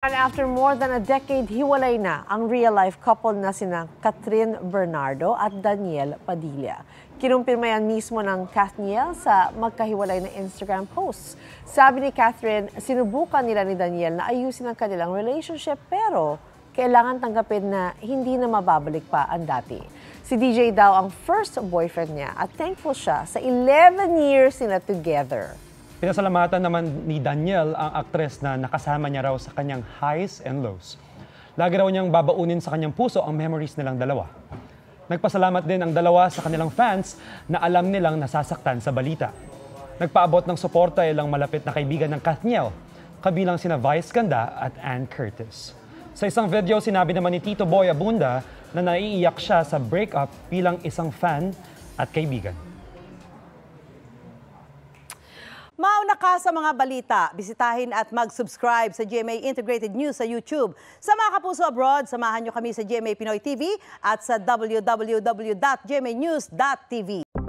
And after more than a decade, hiwalay na ang real-life couple na sina Catherine Bernardo at Daniel Padilla. Kinumpirma yan mismo ng Kathniel sa magkahiwalay na Instagram posts. Sabi ni Catherine, sinubukan nila ni Daniel na ayusin ang kanilang relationship pero kailangan tanggapin na hindi na mababalik pa ang dati. Si DJ daw ang first boyfriend niya at thankful siya sa 11 years sila together. Pinasalamatan naman ni Daniel ang aktres na nakasama niya raw sa kanyang highs and lows. Lagi raw niyang babaunin sa kanyang puso ang memories nilang dalawa. Nagpasalamat din ang dalawa sa kanilang fans na alam nilang nasasaktan sa balita. Nagpaabot ng suporta ilang malapit na kaibigan ng Kathniel, kabilang sina Vice Ganda at Ann Curtis. Sa isang video, sinabi naman ni Tito Boy Abunda na naiiyak siya sa breakup bilang isang fan at kaibigan. Mauna ka sa mga balita. Bisitahin at mag-subscribe sa GMA Integrated News sa YouTube. Sa mga kapuso abroad, samahan nyo kami sa GMA Pinoy TV at sa www.gmanews.tv.